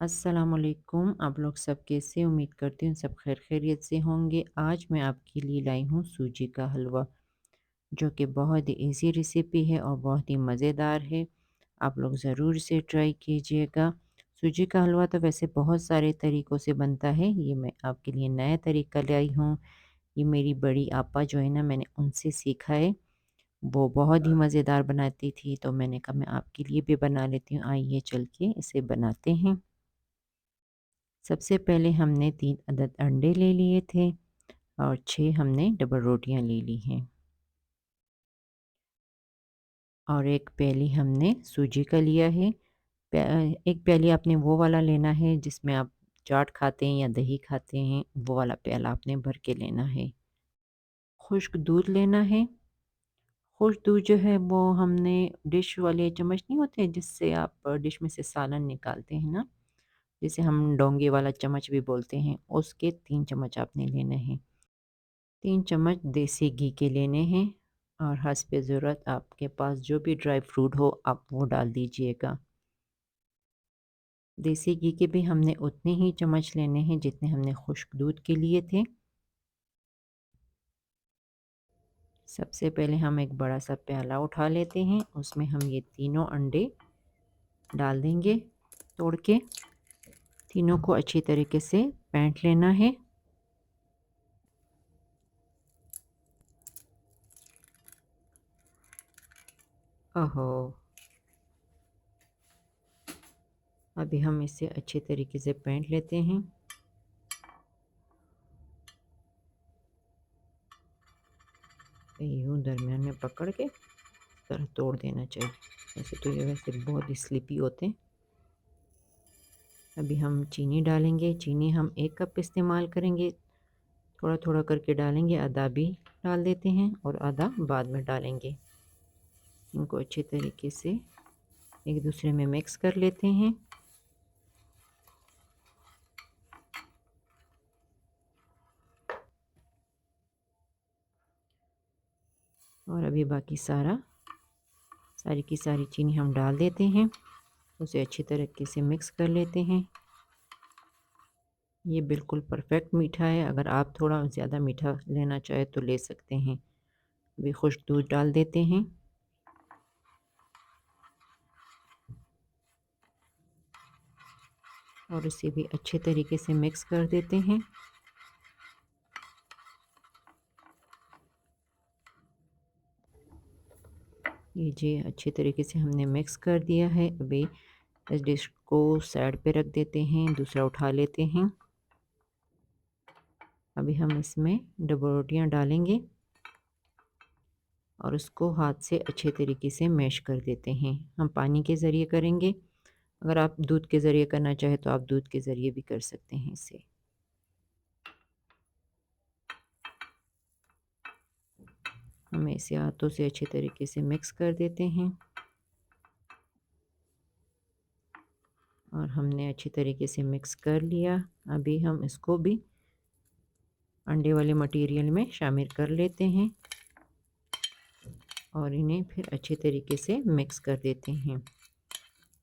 अस्सलामुअलैकुम। आप लोग सब कैसे? उम्मीद करती हूँ सब खैर खैरियत से होंगे। आज मैं आपके लिए लाई हूँ सूजी का हलवा, जो कि बहुत ही इजी रेसिपी है और बहुत ही मज़ेदार है। आप लोग ज़रूर इसे ट्राई कीजिएगा। सूजी का हलवा तो वैसे बहुत सारे तरीक़ों से बनता है, ये मैं आपके लिए नया तरीका लाई हूँ। ये मेरी बड़ी आपा जो है ना, मैंने उनसे सीखा है। वो बहुत ही मज़ेदार बनाती थी, तो मैंने कहा मैं आपके लिए भी बना लेती हूँ। आइए चल के इसे बनाते हैं। सबसे पहले हमने 3 अदद अंडे ले लिए थे और 6 हमने डबल रोटियां ले ली हैं और एक प्याली हमने सूजी का लिया है। एक प्याली आपने वो वाला लेना है जिसमें आप चाट खाते हैं या दही खाते हैं, वो वाला प्याला आपने भर के लेना है। खुश्क दूध लेना है। खुश्क दूध जो है वो हमने डिश वाले चम्मच नहीं होते जिससे आप डिश में से सालन निकालते हैं ना, जिसे हम डोंगे वाला चम्मच भी बोलते हैं, उसके 3 चम्मच आपने लेने हैं। 3 चम्मच देसी घी के लेने हैं और हस्बे ज़रूरत आपके पास जो भी ड्राई फ्रूट हो आप वो डाल दीजिएगा। देसी घी के भी हमने उतने ही चम्मच लेने हैं जितने हमने खुश्क दूध के लिए थे। सबसे पहले हम एक बड़ा सा प्याला उठा लेते हैं, उसमें हम ये तीनों अंडे डाल देंगे तोड़ के। तीनों को अच्छी तरीके से फेंट लेना है। ओहो, अभी हम इसे अच्छे तरीके से फेंट लेते हैं। यूँ दरमियान में पकड़ के तरह तोड़ देना चाहिए। वैसे तो ये वैसे बहुत ही स्लिपी होते हैं। अभी हम चीनी डालेंगे। चीनी हम 1 कप इस्तेमाल करेंगे। थोड़ा थोड़ा करके डालेंगे, आधा भी डाल देते हैं और आधा बाद में डालेंगे। इनको अच्छे तरीके से एक दूसरे में मिक्स कर लेते हैं। और अभी बाकी सारी की सारी चीनी हम डाल देते हैं। उसे अच्छी तरीके से मिक्स कर लेते हैं। ये बिल्कुल परफेक्ट मीठा है। अगर आप थोड़ा ज़्यादा मीठा लेना चाहे तो ले सकते हैं। अभी खुश्क दूध डाल देते हैं और इसे भी अच्छे तरीके से मिक्स कर देते हैं। ये जी अच्छे तरीके से हमने मिक्स कर दिया है। अभी इस डिश को साइड पे रख देते हैं, दूसरा उठा लेते हैं। अभी हम इसमें डबल रोटियां डालेंगे और उसको हाथ से अच्छे तरीके से मैश कर देते हैं। हम पानी के ज़रिए करेंगे। अगर आप दूध के ज़रिए करना चाहें तो आप दूध के ज़रिए भी कर सकते हैं इसे। हम इसे हाथों से अच्छे तरीके से मिक्स कर देते हैं और हमने अच्छी तरीके से मिक्स कर लिया। अभी हम इसको भी अंडे वाले मटेरियल में शामिल कर लेते हैं और इन्हें फिर अच्छे तरीके से मिक्स कर देते हैं।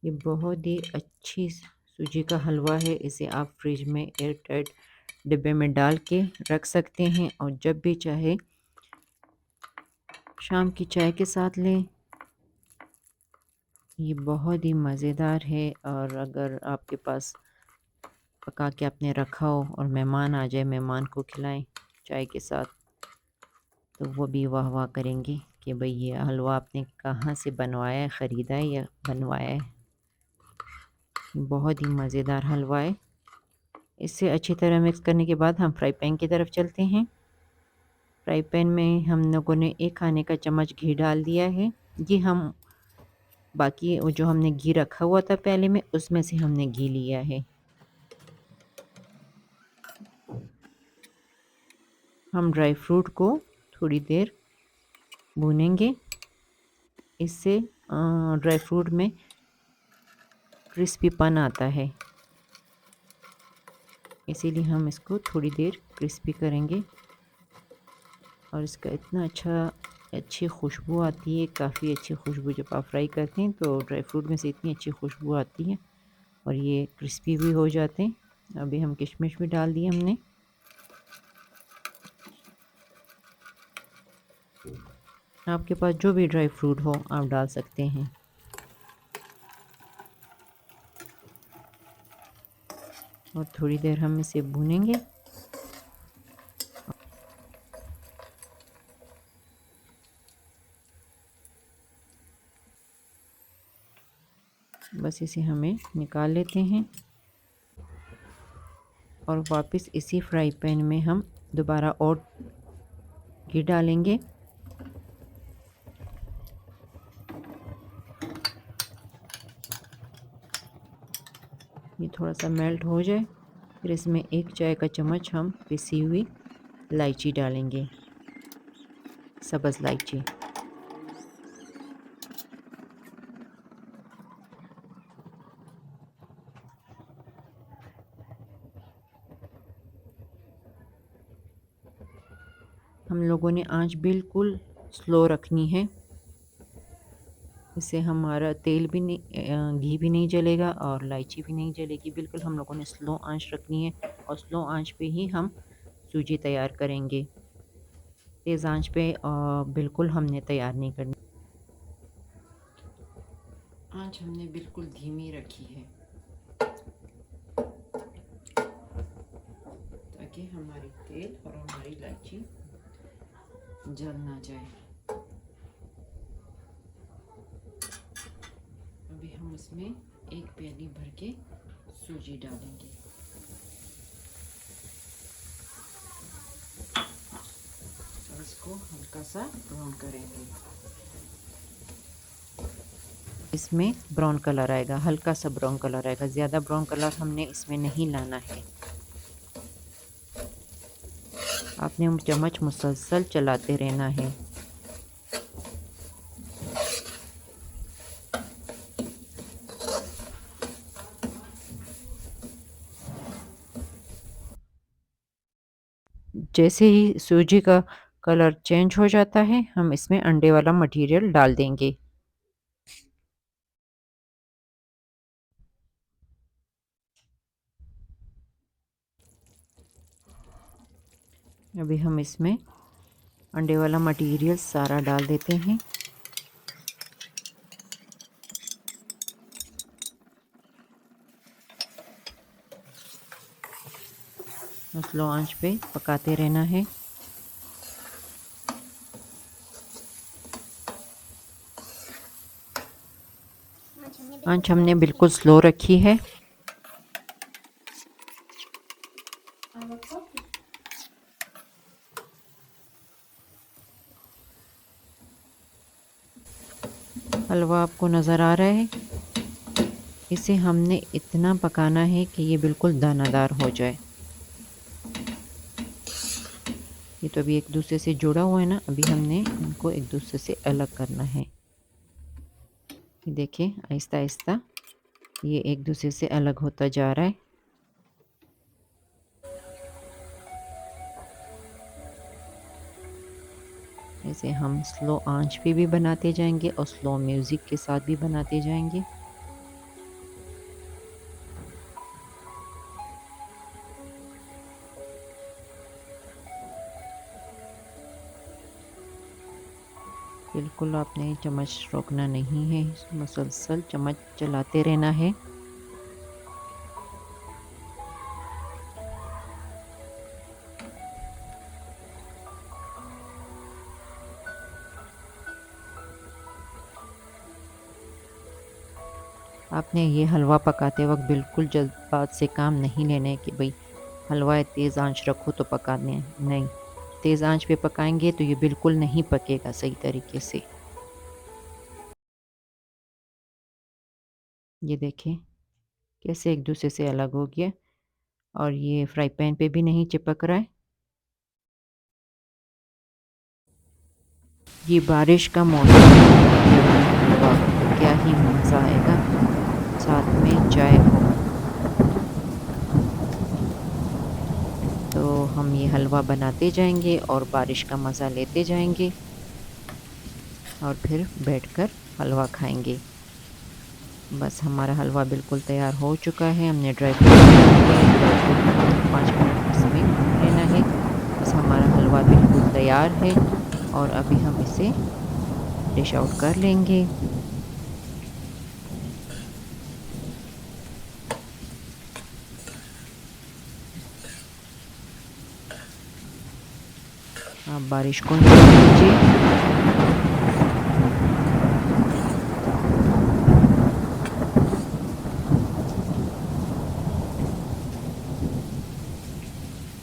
ये बहुत ही अच्छी सूजी का हलवा है। इसे आप फ्रिज में एयर टाइट डिब्बे में डाल के रख सकते हैं और जब भी चाहे शाम की चाय के साथ लें। ये बहुत ही मज़ेदार है और अगर आपके पास पका के आपने रखा हो और मेहमान आ जाए, मेहमान को खिलाएं चाय के साथ, तो वो भी वाह वाह करेंगे कि भाई ये हलवा आपने कहाँ से बनवाया है, ख़रीदा है या बनवाया है। बहुत ही मज़ेदार हलवा है। इसे अच्छी तरह मिक्स करने के बाद हम फ्राई पैन की तरफ चलते हैं। फ्राई पैन में हम लोगों ने 1 खाने का चम्मच घी डाल दिया है। ये हम बाकी वो जो हमने घी रखा हुआ था पहले में, उसमें से हमने घी लिया है। हम ड्राई फ्रूट को थोड़ी देर भूनेंगे। इससे ड्राई फ्रूट में क्रिस्पीपन आता है, इसीलिए हम इसको थोड़ी देर क्रिस्पी करेंगे और इसका इतना अच्छी खुशबू आती है। काफ़ी अच्छी खुशबू जब आप फ्राई करते हैं तो ड्राई फ्रूट में से इतनी अच्छी खुशबू आती है। और ये क्रिस्पी भी हो जाते हैं। अभी हम किशमिश भी डाल दिए हमने। आपके पास जो भी ड्राई फ्रूट हो आप डाल सकते हैं। और थोड़ी देर हम इसे भूनेंगे। बस इसे हमें निकाल लेते हैं और वापस इसी फ्राई पैन में हम दोबारा और घी डालेंगे। ये थोड़ा सा मेल्ट हो जाए, फिर इसमें 1 चाय का चम्मच हम पिसी हुई इलायची डालेंगे, सब्ज़ इलायची। हम लोगों ने आंच बिल्कुल स्लो रखनी है, इससे हमारा तेल भी नहीं, घी भी नहीं जलेगा और इलायची भी नहीं जलेगी। बिल्कुल हम लोगों ने स्लो आंच रखनी है और स्लो आंच पे ही हम सूजी तैयार करेंगे। तेज़ आंच पे बिल्कुल हमने तैयार नहीं करनी। आंच हमने बिल्कुल धीमी रखी है ताकि हमारी तेल और हमारी इलायची जल ना जाए। अभी हम इसमें 1 प्याली भर के सूजी डालेंगे और इसको हल्का सा ब्राउन करेंगे। इसमें ब्राउन कलर आएगा, हल्का सा ब्राउन कलर आएगा, ज़्यादा ब्राउन कलर हमने इसमें नहीं लाना है। आपने चम्मच मुसलसल चलाते रहना है। जैसे ही सूजी का कलर चेंज हो जाता है हम इसमें अंडे वाला मटेरियल डाल देंगे। अभी हम इसमें अंडे वाला मटेरियल सारा डाल देते हैं। स्लो आंच पे पकाते रहना है। आंच हमने बिल्कुल स्लो रखी है। हलवा आपको नज़र आ रहा है। इसे हमने इतना पकाना है कि ये बिल्कुल दानादार हो जाए। ये तो अभी एक दूसरे से जुड़ा हुआ है ना, अभी हमने इनको एक दूसरे से अलग करना है। ये देखिए आहिस्ता आहिस्ता ये एक दूसरे से अलग होता जा रहा है। ऐसे हम स्लो आंच पे भी बनाते जाएंगे और स्लो म्यूज़िक के साथ भी बनाते जाएंगे। बिल्कुल आपने चम्मच रोकना नहीं है, मुसलसल चम्मच चलाते रहना है। आपने ये हलवा पकाते वक्त बिल्कुल जल्दबाज से काम नहीं लेना है कि भाई हलवा तेज़ आंच रखो तो पकाने हैं। नहीं, तेज़ आंच पे पकाएंगे तो ये बिल्कुल नहीं पकेगा सही तरीके से। ये देखें कैसे एक दूसरे से अलग हो गया और ये फ्राई पैन पे भी नहीं चिपक रहा है। ये बारिश का मौसम है, वाह क्या ही मज़ा आएगा, साथ में चाय हो। तो हम ये हलवा बनाते जाएंगे और बारिश का मज़ा लेते जाएंगे और फिर बैठकर हलवा खाएंगे। बस हमारा हलवा बिल्कुल तैयार हो चुका है। हमने ड्राई फ्रूट डाल दिए। ड्राई फ्रूट को 5 मिनट इसमें भून लेना है। बस हमारा हलवा बिल्कुल तैयार है और अभी हम इसे डिश आउट कर लेंगे। आप बारिश को एंजॉय कीजिए।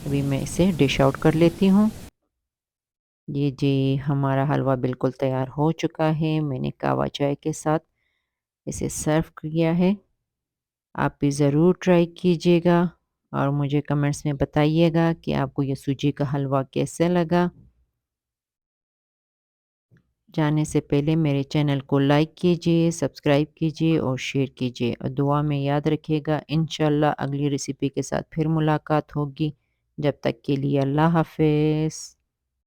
अभी मैं इसे डिश आउट कर लेती हूँ। ये जी हमारा हलवा बिल्कुल तैयार हो चुका है। मैंने कहवा चाय के साथ इसे सर्व किया है। आप भी ज़रूर ट्राई कीजिएगा और मुझे कमेंट्स में बताइएगा कि आपको ये सूजी का हलवा कैसा लगा। जाने से पहले मेरे चैनल को लाइक कीजिए, सब्सक्राइब कीजिए और शेयर कीजिए और दुआ में याद रखिएगा। इंशाल्लाह अगली रेसिपी के साथ फिर मुलाकात होगी। जब तक के लिए अल्लाह हाफ़िज़।